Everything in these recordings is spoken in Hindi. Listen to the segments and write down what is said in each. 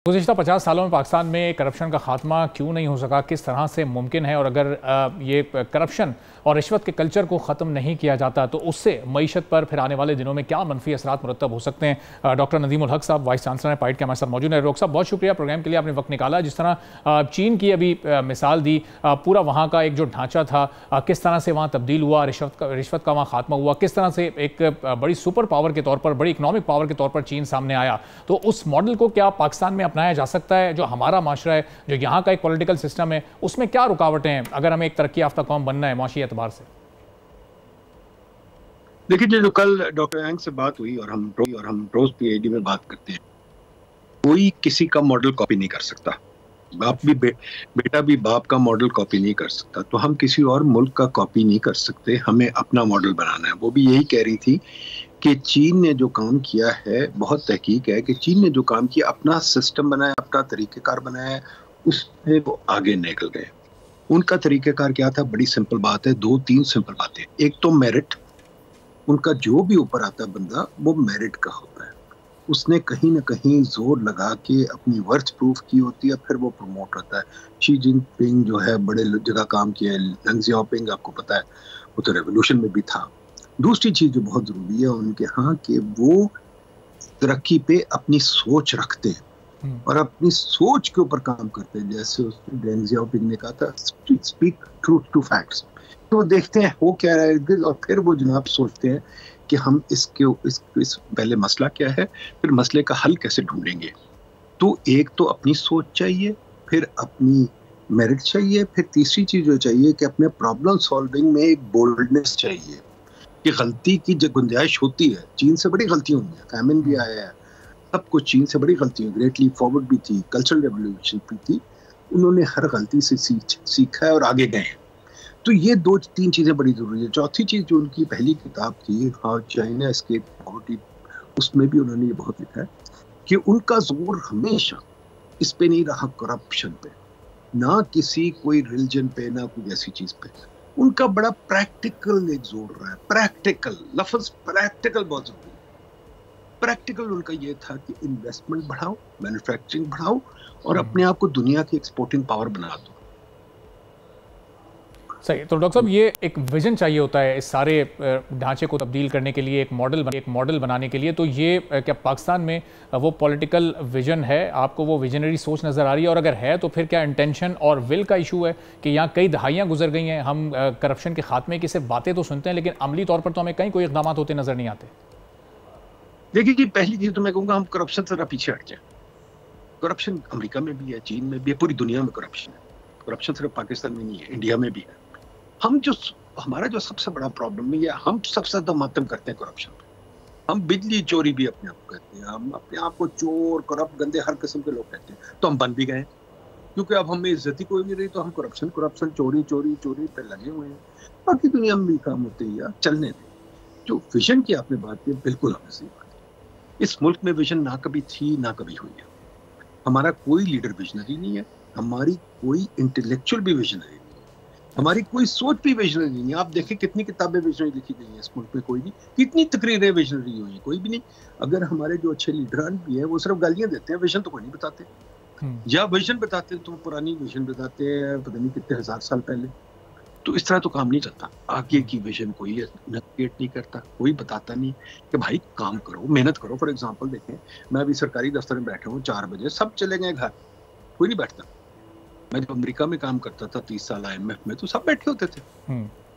गुज़िश्ता 50 सालों में पाकिस्तान में करप्शन का खात्मा क्यों नहीं हो सका, किस तरह से मुमकिन है, और अगर ये करप्शन और रिश्वत के कल्चर को ख़त्म नहीं किया जाता तो उससे मईशत पर फिर आने वाले दिनों में क्या मनफी असरात मुरतब हो सकते हैं। डॉक्टर नदीमुल हक साहब, वाइस चांसलर हैं पाइट के, हमारे साथ मौजूद हैं। डॉक्टर साहब, बहुत शुक्रिया प्रोग्राम के लिए, आपने वक्त निकाला। जिस तरह चीन की अभी मिसाल दी, पूरा वहाँ का एक जो ढांचा था, किस तरह से वहाँ तब्दील हुआ, रिश्वत का वहाँ खात्मा हुआ, किस तरह से एक बड़ी सुपर पावर के तौर पर, बड़ी इकनॉमिक पावर के तौर पर चीन सामने आया, तो उस मॉडल को क्या पाकिस्तान में अपनाया जा सकता है? जो हमारा माशरा है, जो यहाँ का एक पॉलिटिकल सिस्टम है, उसमें क्या रुकावटें हैं अगर हमें एक तरक्की याफ्ता कौम बनना है माशी एतबार से? देखिए, जो कल डॉक्टर यांग से बात हुई और हम रोज पीआईडी में बात करते हैं, कोई किसी का मॉडल कॉपी नहीं कर सकता। बाप भी बेटा भी बाप का मॉडल कॉपी नहीं कर सकता। तो हम किसी और मुल्क का कॉपी नहीं कर सकते, हमें अपना मॉडल बनाना है। वो भी यही कह रही थी कि चीन ने जो काम किया है, बहुत तहकीक है कि चीन ने जो काम किया, अपना सिस्टम बनाया, अपना तरीक़ेकार बनाया, उसमें वो आगे निकल गए। उनका तरीक़ेकार क्या था? बड़ी सिंपल बात है, 2-3 सिंपल बातें। एक तो मेरिट, उनका जो भी ऊपर आता है बंदा, वो मेरिट का होता है। उसने कहीं ना कहीं जोर लगा के अपनी वर्थ प्रूफ की होती है, फिर वो प्रमोट होता है। शी जिनपिंग जो है, बड़े जगह काम किया है। लंग जियाओपिंग आपको पता है, वो तो रेवोल्यूशन में भी था। दूसरी चीज जो बहुत जरूरी है उनके यहाँ, कि वो तरक्की पे अपनी सोच रखते हैं और अपनी सोच के ऊपर काम करते हैं। जैसे उसने डेंग जियाओपिंग ने कहा था, स्पीक ट्रूथ टू फैक्ट्स। तो देखते हैं हो क्या रहा है, और फिर वो जनाब सोचते हैं कि हम इस पहले मसला क्या है, फिर मसले का हल कैसे ढूंढेंगे। तो एक तो अपनी सोच चाहिए, फिर अपनी मेरिट चाहिए, फिर तीसरी चीज जो चाहिए कि अपने प्रॉब्लम सॉल्विंग में एक बोल्डनेस चाहिए कि गलती की जो गुंजाइश होती है। चीन से बड़ी गलती हुई है, फैमिन भी आया है, सब कुछ चीन से बड़ी गलती हुई। ग्रेट लीप फॉरवर्ड भी थी, कल्चरल रेवोल्यूशन भी थी। उन्होंने हर गलती से सीखा है और आगे गए हैं। तो ये 2-3 चीजें बड़ी जरूरी है। चौथी चीज जो उनकी पहली किताब थी, हाउ चाइना एस्केप्ड पॉवर्टी, उसमें भी उन्होंने ये बहुत लिखा है कि उनका जोर हमेशा इस पे नहीं रहा, करप्शन पे, ना किसी कोई रिलीजन पे, ना कोई ऐसी चीज पे। उनका बड़ा प्रैक्टिकल एक जोर रहा है। प्रैक्टिकल लफ्ज, प्रैक्टिकल बहुत जरूरी है। प्रैक्टिकल उनका ये था कि इन्वेस्टमेंट बढ़ाओ, मैन्युफैक्चरिंग बढ़ाओ और अपने आप को दुनिया की एक्सपोर्टिंग पावर बना दो। सही। तो डॉक्टर साहब, ये एक विजन चाहिए होता है इस सारे ढांचे को तब्दील करने के लिए, एक मॉडल बनाने के लिए। तो ये क्या पाकिस्तान में वो पॉलिटिकल विजन है? आपको वो विजनरी सोच नज़र आ रही है? और अगर है तो फिर क्या इंटेंशन और विल का इशू है कि यहाँ कई दहाइयाँ गुजर गई हैं, हम करप्शन के खात्मे की सिर्फ बातें तो सुनते हैं, लेकिन अमली तौर पर तो हमें कहीं कोई इकदाम होते नजर नहीं आते। देखिए जी, पहली चीज तो मैं कहूँगा, हम करप्शन से पीछे हट जाए। करप्शन अमेरिका में भी है, चीन में भी है, पूरी दुनिया में करप्शन है। करप्शन सिर्फ पाकिस्तान में नहीं है, इंडिया में भी है। हमारा जो सबसे बड़ा प्रॉब्लम है, हम सबसे ज्यादा मातम करते हैं करप्शन पे। हम बिजली चोरी भी अपने आप को कहते हैं, हम अपने आप को चोर, करप्ट, गंदे हर किस्म के लोग कहते हैं। तो हम बन भी गए, क्योंकि अब हमें इज्जत ही कोई नहीं रही, तो हम करप्शन चोरी पे लगे हुए हैं। बाकी दुनिया में भी काम होते ही यार, चलने दें। जो विजन की आपने बात की, बिल्कुल हमें सही बात है। इस मुल्क में विजन ना कभी थी, ना कभी हुई है। हमारा कोई लीडर विजनरी नहीं है, हमारी कोई इंटेलेक्चुअल भी विजनरी नहीं है, हमारी कोई सोच भी विजनरी नहीं है। आप देखें कितनी किताबें विजनरी लिखी गई हैं इस मुल्क में, कोई नहीं। कितनी तकरीरें विजनरी हुई हैं, कोई भी नहीं। अगर हमारे जो अच्छे लीडरान भी हैं, वो सिर्फ गालियां देते हैं, विजन तो कोई नहीं बताते। या विजन बताते तो पुरानी विजन बताते हैं, पता नहीं कितने हजार साल पहले। तो इस तरह तो काम नहीं चलता। आगे की विजन कोई नेविगेट नहीं करता, कोई बताता नहीं कि भाई काम करो, मेहनत करो। फॉर एग्जाम्पल देखें, मैं अभी सरकारी दफ्तर में बैठा हूँ, 4 बजे सब चले गए घर, कोई नहीं बैठता। मैं जब अमेरिका में काम करता था 30 साल IMF में, तो सब बैठे होते थे,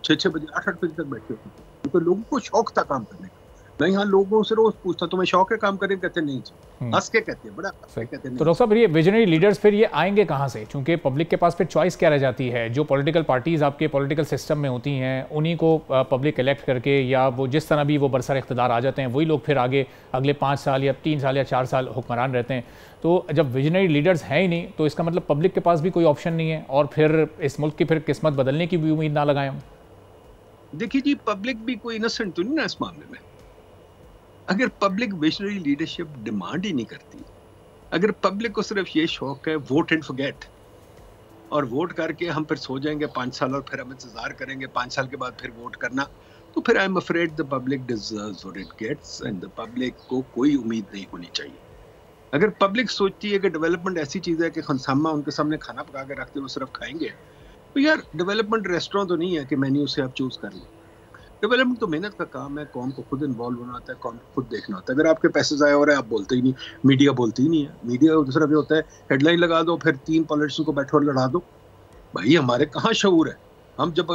6-6 बजे, 8-8 बजे तक बैठे होते थे, क्योंकि लोगों को शौक था काम करने का। मैं यहाँ लोगों से रोज पूछता, तुम्हें शौक है काम करने? कहते नहीं जी, हंस के कहते हैं, बड़ा कहते हैं। तो डॉक्टर साहब, ये विजनरी लीडर्स फिर ये आएंगे कहाँ से? क्योंकि पब्लिक के पास फिर चॉइस क्या रह जाती है? जो पॉलिटिकल पार्टीज आपके पॉलिटिकल सिस्टम में होती हैं, उन्हीं को पब्लिक इलेक्ट करके, या वो जिस तरह भी वो बरसर इख्तिदार आ जाते हैं, वही लोग फिर आगे अगले 5 साल या 3 साल या 4 साल हुक्मरान रहते हैं। तो जब विजनरी लीडर्स हैं ही नहीं, तो इसका मतलब पब्लिक के पास भी कोई ऑप्शन नहीं है, और फिर इस मुल्क की फिर किस्मत बदलने की भी उम्मीद ना लगाएं हम। देखिए जी, पब्लिक भी कोई इनोसेंट तो नहीं ना इस मामले में। अगर पब्लिक विजनरी लीडरशिप डिमांड ही नहीं करती, अगर पब्लिक को सिर्फ ये शौक है वोट एंड फॉरगेट, और वोट करके हम फिर सो जाएंगे 5 साल और फिर हम इंतजार करेंगे 5 साल के बाद फिर वोट करना, तो फिर I am afraid the public deserves what it gets, and the public को कोई उम्मीद नहीं होनी चाहिए। अगर पब्लिक सोचती है कि डेवलपमेंट ऐसी चीज है कि खनसामा उनके सामने खाना पका के रखते वो सिर्फ खाएंगे, तो यार डेवलपमेंट रेस्टोरेंट तो नहीं है कि मेन्यू से आप चूज कर लें। डेवलपमेंट तो मेहनत का काम है, कौम को खुद इन्वॉल्व होना होता है, कौम को खुद देखना होता है। अगर आपके पैसे ज़ाया हो रहे हैं आप बोलते ही नहीं, मीडिया बोलती ही नहीं है। मीडिया दूसरा भी होता है, हेडलाइन लगा दो फिर 3 पॉलिटिशियन को बैठो और लड़ा दो। भाई हमारे कहाँ शऊर है? हम जब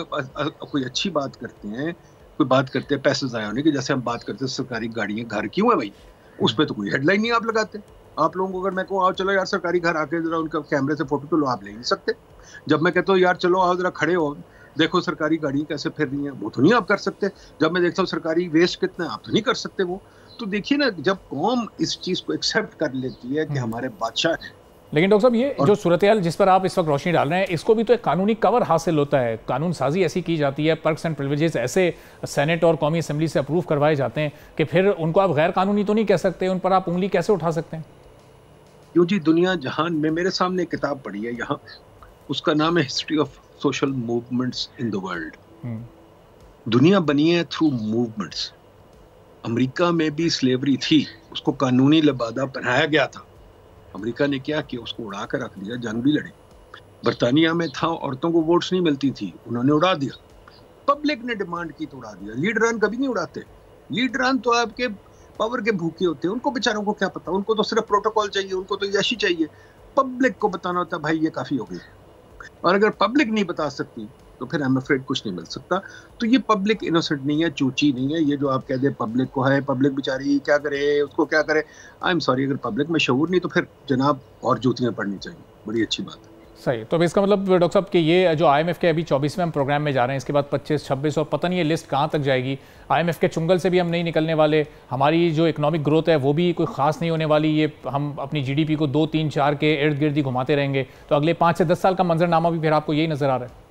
कोई अच्छी बात करते हैं, कोई बात करते हैं पैसे ज़ाया होने की, जैसे हम बात करते हैं सरकारी गाड़ियाँ घर क्यों है भाई, उस पर तो कोई हेडलाइन नहीं आप लगाते। आप लोगों को अगर मैं कहूँ आओ चलो यार सरकारी घर आके जरा उनका कैमरे से फोटो तो लो, आप ले नहीं सकते। जब मैं कहता हूँ यार चलो आओ जरा खड़े हो देखो सरकारी गाड़ी कैसे फिर रही है, वो तो नहीं आप कर सकते। जब मैं देखता हूँ सरकारी वेस्ट कितना है, आप तो नहीं कर सकते वो। तो देखिए ना, जब कौम इस चीज को एक्सेप्ट कर लेती है कि हमारे बादशाह हैं। लेकिन डॉक्टर साहब ये जो सूरत-ए-हाल जिस पर आप इस वक्त रोशनी डाल रहे हैं, इसको भी तो एक कानूनी कवर हासिल होता है, कानून साजी ऐसी की जाती है, पर्क्स एंड प्रिविलेजेस ऐसे सेनेट और कौमी असेंबली से अप्रूव करवाए जाते हैं कि फिर उनको आप गैर कानूनी तो नहीं कह सकते, उन पर आप उंगली कैसे उठा सकते हैं? क्यों जी, दुनिया जहान में मेरे सामने एक किताब पढ़ी है यहाँ, उसका नाम है history of social movements in the world. दुनिया बनी है थ्रू मूवमेंट्स। अमेरिका में भी स्लेवरी थी, उसको कानूनी लिबादा पहनाया गया था। अमेरिका ने क्या किया, उसको उड़ा कर रख दिया, जंग भी लड़ी। बरतानिया में था, औरतों को वोट्स नहीं मिलती थी, उन्होंने उड़ा दिया। पब्लिक ने डिमांड की तो उड़ा दिया। लीडरान कभी नहीं उड़ाते। लीडरान तो आपके पावर के भूखे होते हैं, उनको बेचारों को क्या पता, उनको तो सिर्फ प्रोटोकॉल चाहिए, उनको तो यशी चाहिए। पब्लिक को बताना होता है भाई ये काफी हो गई। और अगर पब्लिक नहीं बता सकती तो फिर आई एम अफ्रेड कुछ नहीं मिल सकता। तो ये पब्लिक इनोसेंट नहीं है, चूची नहीं है। ये जो आप कह दे पब्लिक को है, पब्लिक बेचारी क्या करे, उसको क्या करे, आई एम सॉरी, अगर पब्लिक में शऊर नहीं तो फिर जनाब और जूतियां पड़नी चाहिए। बड़ी अच्छी बात है। सही। तो अब इसका मतलब डॉक्टर साहब कि ये जो IMF के अभी 24वें प्रोग्राम में जा रहे हैं, इसके बाद 25, 26 और पता नहीं ये लिस्ट कहाँ तक जाएगी। IMF के चुंगल से भी हम नहीं निकलने वाले, हमारी जो इकोनॉमिक ग्रोथ है वो भी कोई खास नहीं होने वाली। ये हम अपनी GDP को 2, 3, 4 के इर्द गिर्द ही घुमाते रहेंगे। तो अगले 5 से 10 साल का मंजरनामा भी फिर आपको यही नजर आ रहा है?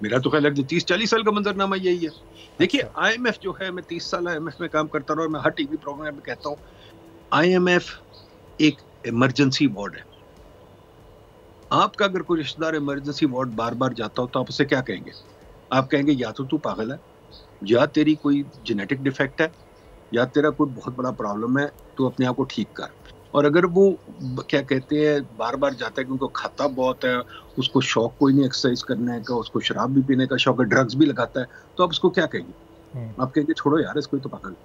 मेरा तो ख्याल है 30-40 साल का मंजरनामा यही है। देखिए IMF जो है, मैं 30 साल IMF में काम करता रहा और मैं हर टीवी प्रोग्राम में कहता हूँ IMF एक इमरजेंसी वार्ड है। आपका अगर कोई रिश्तेदार इमरजेंसी वार्ड बार बार जाता हो तो आप उसे क्या कहेंगे? आप कहेंगे या तो तू पागल है, या तेरी कोई जेनेटिक डिफेक्ट है, या तेरा कोई बहुत बड़ा प्रॉब्लम है, तू अपने आप को ठीक कर। और अगर वो क्या कहते हैं बार बार जाता है कि उनको खाता बहुत है, उसको शौक कोई नहीं एक्सरसाइज करने का, उसको शराब भी पीने का शौक है, ड्रग्स भी लगाता है, तो आप उसको क्या कहेंगे? आप कहेंगे छोड़ो यार इसको, तो पागल।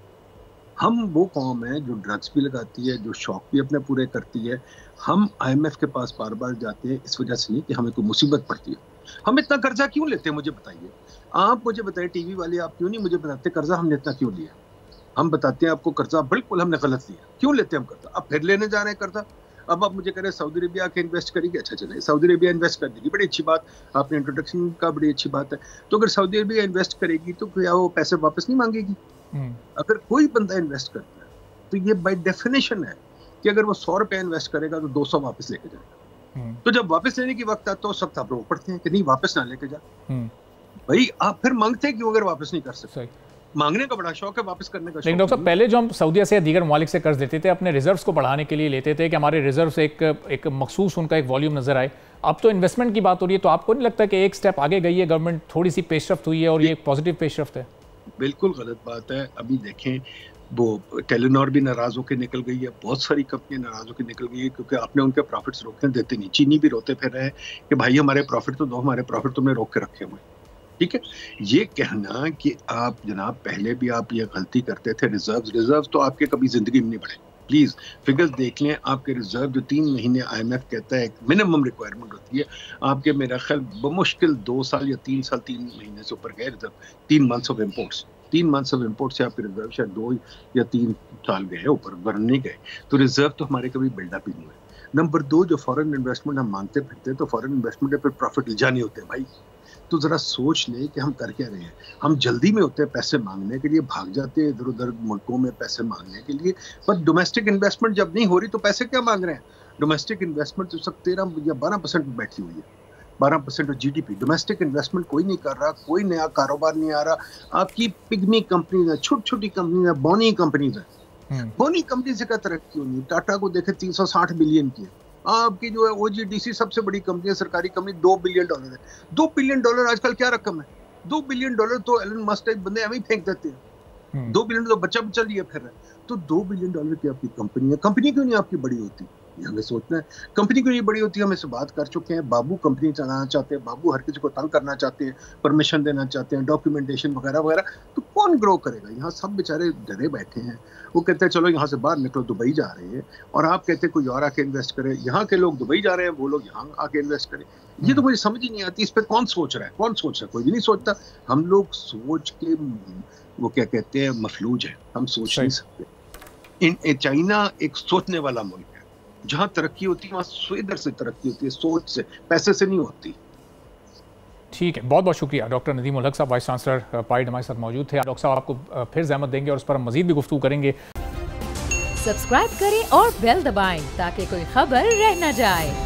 हम वो कौम है जो ड्रग्स भी लगाती है, जो शौक भी अपने पूरे करती है। हम IMF के पास बार बार जाते हैं इस वजह से नहीं कि हमें कोई मुसीबत पड़ती है। हम इतना कर्जा क्यों लेते हैं, मुझे बताइए। आप मुझे बताइए, टीवी वाले आप क्यों नहीं मुझे बताते कर्जा हमने इतना क्यों लिया? हम बताते हैं आपको कर्जा बिल्कुल हमने गलत लिया। क्यों लेते हैं हम कर्जा? अब फिर लेने जा रहे हैं कर्जा। अब आप मुझे कह रहे हैं सऊदी अरेबिया के इन्वेस्ट करेगी। अच्छा चले, सऊदी अरेबिया इन्वेस्ट कर देगी, बड़ी अच्छी बात। आपने इंट्रोडक्शन का बड़ी अच्छी बात है। तो अगर सऊदी अरेबिया इन्वेस्ट करेगी तो क्या वो पैसे वापस नहीं मांगेगी? अगर कोई बंदा इन्वेस्ट करता है तो ये बाय डेफिनेशन है कि अगर वो 100 रुपया इन्वेस्ट करेगा तो 200 वापस लेके जाएगा। तो जब वापस लेने की वक्त आता है तो उस वक्त आप रोक पड़ते हैं कि नहीं वापस ना लेके जा। भाई आप फिर मांगते क्यों अगर वापस नहीं कर सकते? मांगने का बड़ा शौक है, वापस करने का शौक। लेकिन डॉक्टर साहब पहले जो हम सऊदीया से या दीगर ममालिक से कर्ज लेते थे अपने रिजर्व्स को बढ़ाने के लिए लेते थे कि हमारे रिजर्व्स एक मखसूस उनका एक वॉल्यूम नजर आए। अब तो इन्वेस्टमेंट की बात हो रही है, तो आपको नहीं लगता कि एक स्टेप आगे गई है गवर्नमेंट, थोड़ी सी पेशरफ्त हुई है और ये एक पॉजिटिव पेशरफ्त है? बिल्कुल गलत बात है। अभी देखें वो टेलीनॉर भी नाराज होकर निकल गई है, बहुत सारी कंपनियां नाराज होकर निकल गई है क्योंकि आपने उनके प्रॉफिट्स रोकने देते नहीं। चीनी भी रोते फिर रहे हैं कि भाई हमारे प्रॉफिट तो दो, हमारे प्रॉफिट तुमने रोक के रखे हुए। ठीक है, ये कहना कि आप जनाब पहले भी आप ये गलती करते थे। रिजर्व तो आपके कभी जिंदगी में नहीं बढ़े। प्लीज फिगर्स देख लें, आपके रिजर्व जो 3 महीने IMF कहता है मिनिमम रिक्वायरमेंट होती है, आपके मेरा ख्याल बमुश्किल 2 साल या 3 साल 3 महीने से ऊपर गए reserve. 3 months of imports, 3 months of import से आपके रिजर्व शायद 2 या 3 साल गए ऊपर, वरन नहीं गए। तो रिजर्व तो हमारे कभी बिल्डअप ही नहीं हुए। नंबर 2, जो फॉरेन इन्वेस्टमेंट हम मांगते फिरते तो फॉरेन इन्वेस्टमेंट पे प्रॉफिट जाने होते हैं भाई। तो जरा सोच ले कि हम कर क्या रहे हैं। हम जल्दी में होते हैं पैसे मांगने के लिए, भाग जाते हैं इधर उधर मुल्कों में पैसे मांगने के लिए, पर डोमेस्टिक इन्वेस्टमेंट जब नहीं हो रही तो पैसे क्या मांग रहे हैं? डोमेस्टिक इन्वेस्टमेंट तो सब 13 या 12% में बैठी हुई है। 12% ऑफ GDP डोमेस्टिक इन्वेस्टमेंट कोई नहीं कर रहा, कोई नया कारोबार नहीं आ रहा। आपकी पिग्मी कंपनीज है, छोटी छोटी कंपनीज है, बोनी कंपनीज है। बोनी कंपनी से क्या तरक्की होनी? टाटा को देखे 360 बिलियन की है। आपकी जो है OGDC सबसे बड़ी कंपनी है, सरकारी कंपनी, $2 बिलियन है। $2 बिलियन आजकल क्या रकम है? $2 बिलियन तो एलन मस्क टाइप बंदे हमें फेंक देते हैं। $2 बिलियन तो बच्चा लिए फिर रहे। तो $2 बिलियन की आपकी कंपनी है, कंपनी क्यों नहीं आपकी बड़ी होती? ये हमें सोचना है। कंपनी क्यों नहीं बड़ी होती? हम इससे बात कर चुके हैं। बाबू कंपनी चलाना चाहते हैं, बाबू हर किसी को तंग करना चाहते हैं, परमिशन देना चाहते हैं, डॉक्यूमेंटेशन वगैरह वगैरह। तो कौन ग्रो करेगा? यहाँ सब बेचारे डरे बैठे हैं। वो कहते हैं चलो यहाँ से बाहर निकलो, दुबई जा रहे हैं, और आप कहते हैं कोई और आके इन्वेस्ट करे। यहाँ के लोग दुबई जा रहे हैं, वो लोग यहाँ आके इन्वेस्ट करें। ये तो मुझे समझ ही नहीं आती। इस पर कौन सोच रहा है? कौन सोच रहा है? कोई भी नहीं सोचता। हम लोग सोच के वो क्या कहते हैं, मफलूज है। हम सोच नहीं सकते। चाइना एक सोचने वाला मुल्क है। जहां तरक्की होती है वहां इधर से तरक्की होती है, सोच से, पैसे से नहीं होती। ठीक है, बहुत बहुत शुक्रिया डॉक्टर नदीम उल हक साहब, वाइस चांसलर पाइड हमारे साथ मौजूद थे। डॉक्टर साहब आपको फिर ज़हमत देंगे और उस पर हम मजीद भी गुफ्तगू करेंगे। सब्सक्राइब करें और बेल दबाएं ताकि कोई खबर रह न जाए।